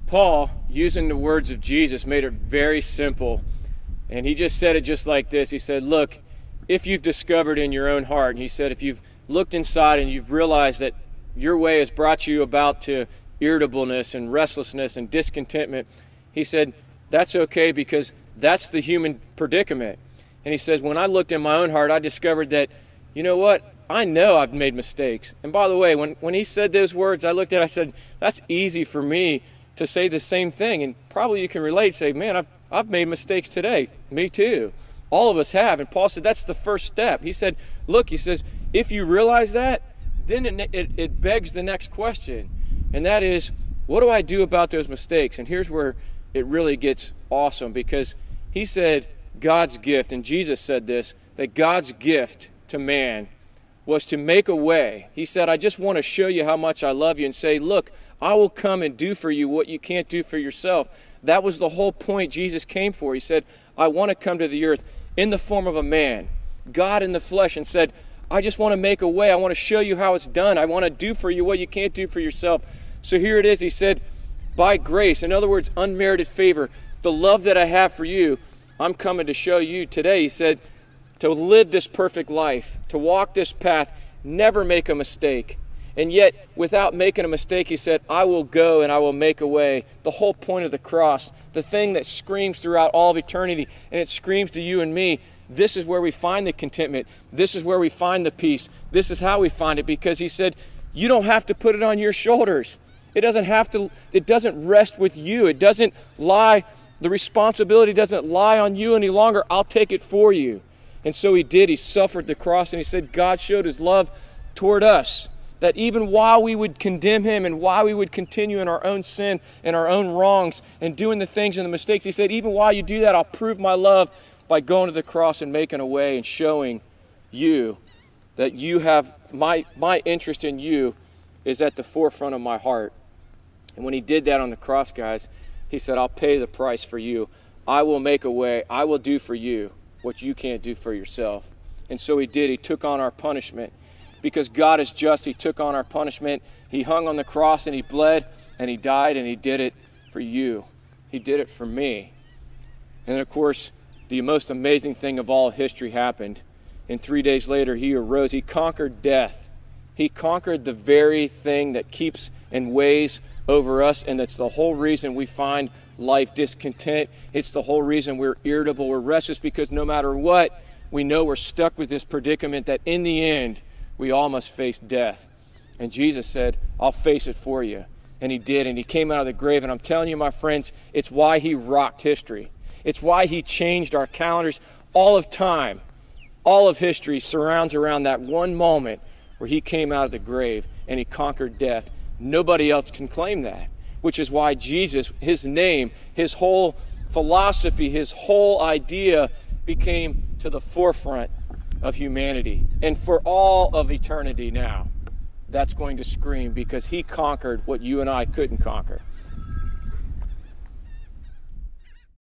Paul, using the words of Jesus, made it very simple. And he just said it just like this. He said, look, if you've discovered in your own heart, and he said, if you've looked inside and you've realized that your way has brought you about to irritableness and restlessness and discontentment, he said, that's okay, because that's the human predicament. And he says, when I looked in my own heart, I discovered that, you know what? I know I've made mistakes. And by the way, when he said those words, I looked at it, I said, that's easy for me to say the same thing. And probably you can relate, say, man, I've made mistakes today. Me too. All of us have. And Paul said, that's the first step. He said, look, he says, if you realize that, then it begs the next question. And that is, what do I do about those mistakes? And here's where it really gets awesome, because he said God's gift, and Jesus said this, that God's gift to man was to make a way. He said, I just want to show you how much I love you and say, look, I will come and do for you what you can't do for yourself. That was the whole point Jesus came for. He said, I want to come to the earth in the form of a man, God in the flesh, and said, I just want to make a way. I want to show you how it's done. I want to do for you what you can't do for yourself. So here it is. He said, by grace, in other words, unmerited favor, the love that I have for you, I'm coming to show you today. He said, to live this perfect life, to walk this path, never make a mistake. And yet, without making a mistake, he said, I will go and I will make a way. The whole point of the cross, the thing that screams throughout all of eternity, and it screams to you and me, this is where we find the contentment. This is where we find the peace. This is how we find it, because he said, you don't have to put it on your shoulders. It doesn't rest with you. It doesn't lie, the responsibility doesn't lie on you any longer. I'll take it for you. And so he did. He suffered the cross, and he said God showed his love toward us, that even while we would condemn him and while we would continue in our own sin and our own wrongs and doing the things and the mistakes, he said, even while you do that, I'll prove my love by going to the cross and making a way and showing you that you have my interest in you is at the forefront of my heart. And when he did that on the cross, guys, he said, I'll pay the price for you. I will make a way. I will do for you what you can't do for yourself. And so he did. He took on our punishment. Because God is just, he took on our punishment. He hung on the cross and he bled and he died, and he did it for you. He did it for me. And then, of course, the most amazing thing of all history happened. And 3 days later, he arose. He conquered death. He conquered the very thing that keeps and weighs over us, and that's the whole reason we find life discontent. It's the whole reason we're irritable, we're restless, because no matter what, we know we're stuck with this predicament that in the end, we all must face death. And Jesus said, I'll face it for you. And he did, and he came out of the grave. And I'm telling you, my friends, it's why he rocked history. It's why he changed our calendars. All of time, all of history surrounds around that one moment where he came out of the grave and he conquered death. Nobody else can claim that, which is why Jesus, his name, his whole philosophy, his whole idea became to the forefront of humanity. And for all of eternity now, that's going to scream, because he conquered what you and I couldn't conquer.